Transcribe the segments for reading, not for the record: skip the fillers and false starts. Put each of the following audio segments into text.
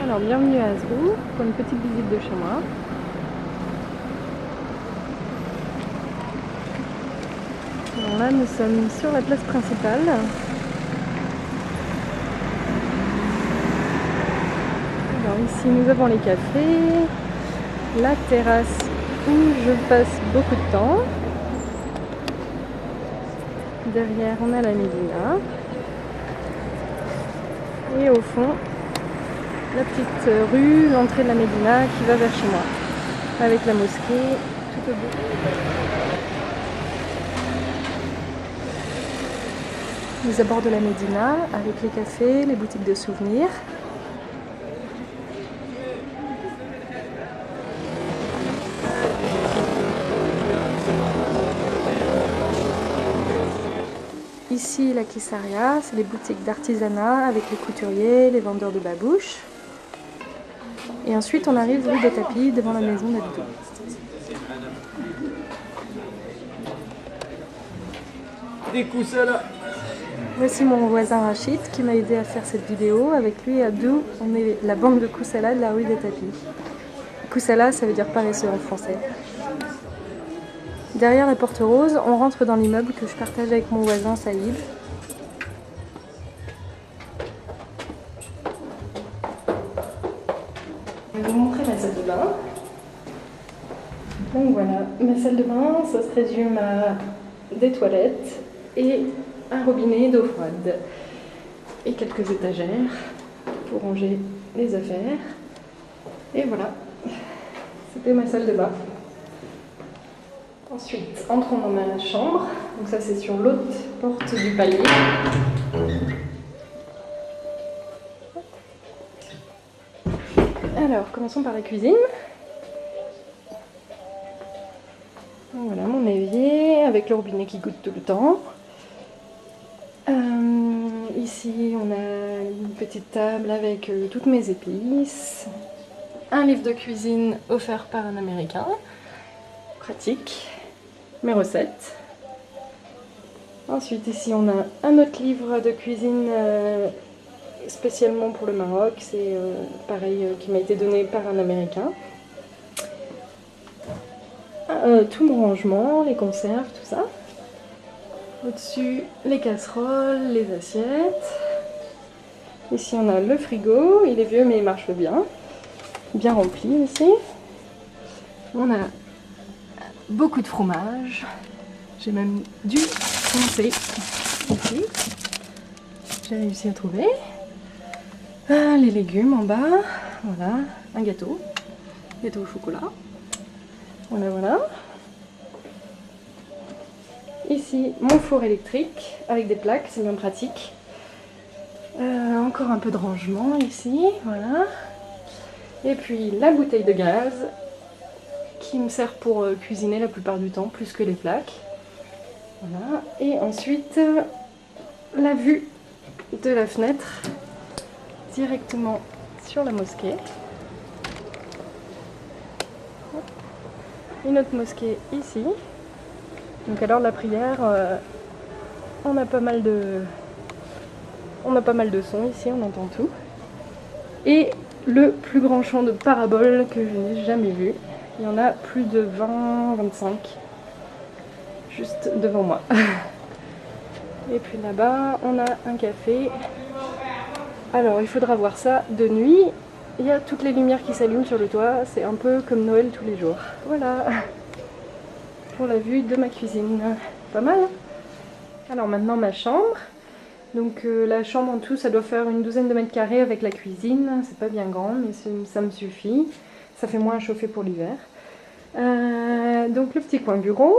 Alors bienvenue à Azrou pour une petite visite de chez moi. Alors là nous sommes sur la place principale. Alors ici nous avons les cafés, la terrasse où je passe beaucoup de temps. Derrière on a la Médina. Et au fond, la petite rue, l'entrée de la Médina qui va vers chez moi. Avec la mosquée tout au bout. Les abords de la Médina avec les cafés, les boutiques de souvenirs. Ici, la Kissaria, c'est les boutiques d'artisanat avec les couturiers, les vendeurs de babouches. Et ensuite, on arrive rue des Tapis devant la maison d'Abdou. Des Koussala. Voici mon voisin Rachid qui m'a aidé à faire cette vidéo. Avec lui, Abdou, on est la banque de Koussala de la rue des Tapis. Koussala, ça veut dire paresseux en français. Derrière la porte rose, on rentre dans l'immeuble que je partage avec mon voisin Saïd. Je vais vous montrer ma salle de bain. Donc voilà, ma salle de bain, ça se résume à des toilettes et un robinet d'eau froide. Et quelques étagères pour ranger les affaires. Et voilà, c'était ma salle de bain. Ensuite, entrons dans ma chambre. Donc ça, c'est sur l'autre porte du palier. Alors, commençons par la cuisine. Donc voilà, mon évier avec le robinet qui goutte tout le temps. Ici, on a une petite table avec toutes mes épices. Un livre de cuisine offert par un Américain. Pratique. Mes recettes. Ensuite ici on a un autre livre de cuisine spécialement pour le Maroc, c'est pareil qui m'a été donné par un Américain. Tout mon rangement, les conserves, tout ça. Au-dessus les casseroles, les assiettes. Ici on a le frigo, il est vieux mais il marche bien. Bien rempli ici. On a beaucoup de fromage. J'ai même dû foncer ici. J'ai réussi à trouver. Les légumes en bas. Voilà, un gâteau. Gâteau au chocolat. Voilà, voilà. Ici, mon four électrique avec des plaques, c'est bien pratique. Encore un peu de rangement ici, voilà. Et puis la bouteille de gaz qui me sert pour cuisiner la plupart du temps, plus que les plaques. Voilà. Et ensuite, la vue de la fenêtre directement sur la mosquée. Une autre mosquée ici. Donc alors la prière, on a pas mal de sons ici, on entend tout. Et le plus grand champ de paraboles que je n'ai jamais vu. Il y en a plus de 20, 25 juste devant moi. Et puis là-bas, on a un café. Alors, il faudra voir ça de nuit. Il y a toutes les lumières qui s'allument sur le toit. C'est un peu comme Noël tous les jours. Voilà, pour la vue de ma cuisine. Pas mal, hein? Alors maintenant, ma chambre. Donc la chambre en tout, ça doit faire une douzaine de mètres carrés avec la cuisine. C'est pas bien grand, mais ça me suffit. Ça fait moins à chauffer pour l'hiver. Donc le petit coin bureau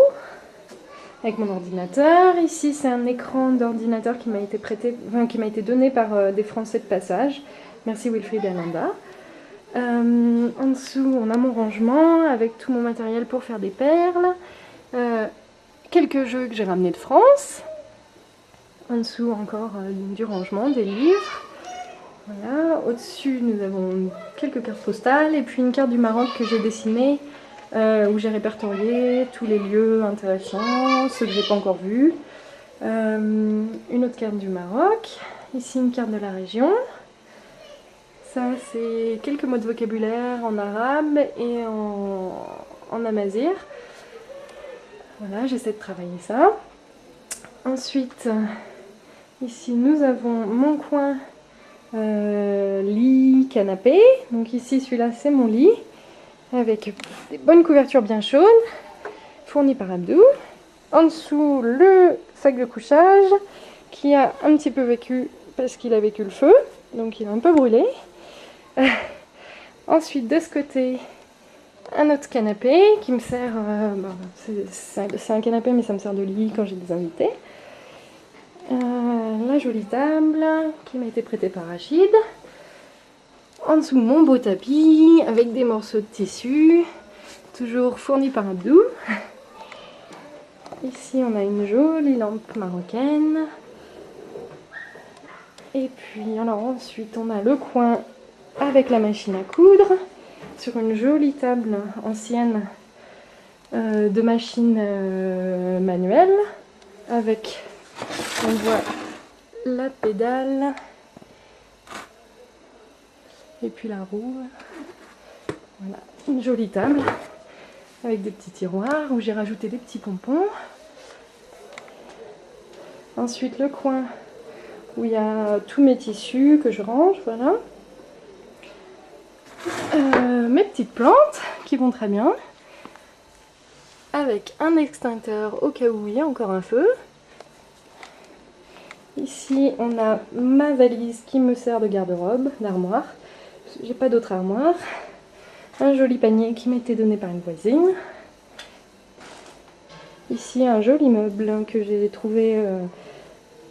avec mon ordinateur. Ici c'est un écran d'ordinateur qui m'a été prêté, enfin, qui m'a été donné par des Français de passage. Merci Wilfried et Ananda. En dessous on a mon rangement avec tout mon matériel pour faire des perles. Quelques jeux que j'ai ramenés de France. En dessous encore du rangement, des livres. Voilà. Au-dessus nous avons quelques cartes postales et puis une carte du Maroc que j'ai dessinée où j'ai répertorié tous les lieux intéressants, ceux que j'ai pas encore vus. Une autre carte du Maroc. Ici une carte de la région. Ça, c'est quelques mots de vocabulaire en arabe et en amazigh. Voilà, j'essaie de travailler ça. Ensuite, ici, nous avons mon coin lit, canapé. Donc ici, celui-là, c'est mon lit, avec des bonnes couvertures bien chaudes, fournies par Abdou. En dessous, le sac de couchage, qui a un petit peu vécu, parce qu'il a vécu le feu, donc il a un peu brûlé. Ensuite, de ce côté, un autre canapé qui me sert, c'est un canapé mais ça me sert de lit quand j'ai des invités. La jolie table qui m'a été prêtée par Rachid. En dessous, mon beau tapis avec des morceaux de tissu, toujours fournis par Abdou. Ici, on a une jolie lampe marocaine. Et puis, alors ensuite, on a le coin avec la machine à coudre, sur une jolie table ancienne de machine manuelle, avec, on voit la pédale, et puis la roue. Voilà, une jolie table, avec des petits tiroirs où j'ai rajouté des petits pompons. Ensuite, le coin où il y a tous mes tissus que je range, voilà. Mes petites plantes qui vont très bien, avec un extincteur au cas où il y a encore un feu. Ici on a ma valise qui me sert de garde-robe, d'armoire, j'ai pas d'autre armoire. Un joli panier qui m'était donné par une voisine. Ici un joli meuble que j'ai trouvé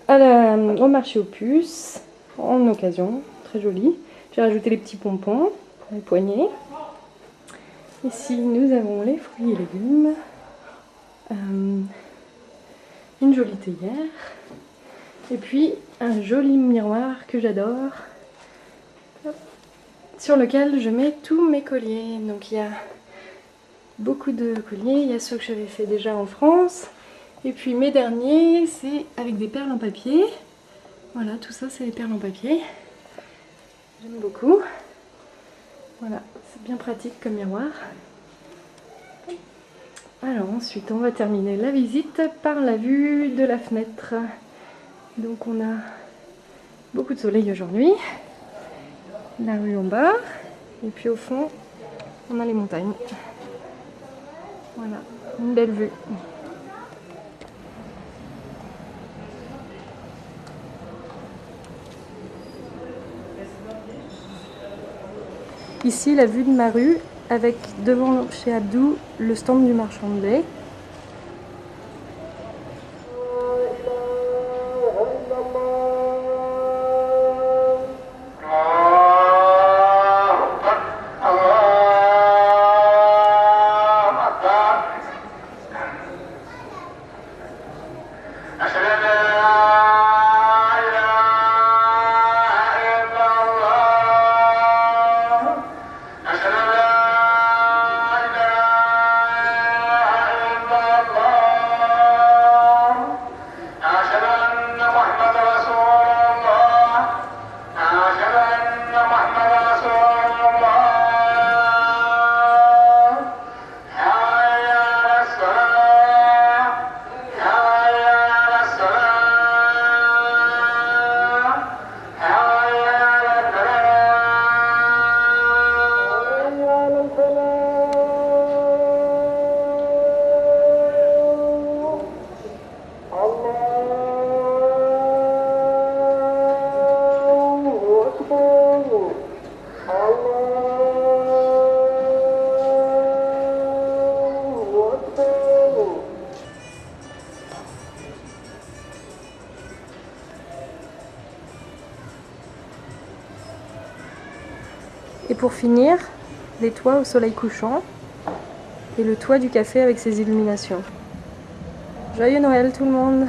au marché aux puces en occasion, très joli. J'ai rajouté les petits pompons pour les poignets. Ici, nous avons les fruits et légumes, une jolie théière, et puis un joli miroir que j'adore, sur lequel je mets tous mes colliers. Donc il y a beaucoup de colliers, il y a ceux que j'avais fait déjà en France, et puis mes derniers, c'est avec des perles en papier. Voilà, tout ça, c'est des perles en papier. J'aime beaucoup. Voilà, c'est bien pratique comme miroir. Alors ensuite, on va terminer la visite par la vue de la fenêtre. Donc on a beaucoup de soleil aujourd'hui. La rue en bas. Et puis au fond, on a les montagnes. Voilà, une belle vue. Ici, la vue de ma rue, avec devant chez Abdou le stand du marchand de blé. Et pour finir, les toits au soleil couchant et le toit du café avec ses illuminations. Joyeux Noël tout le monde!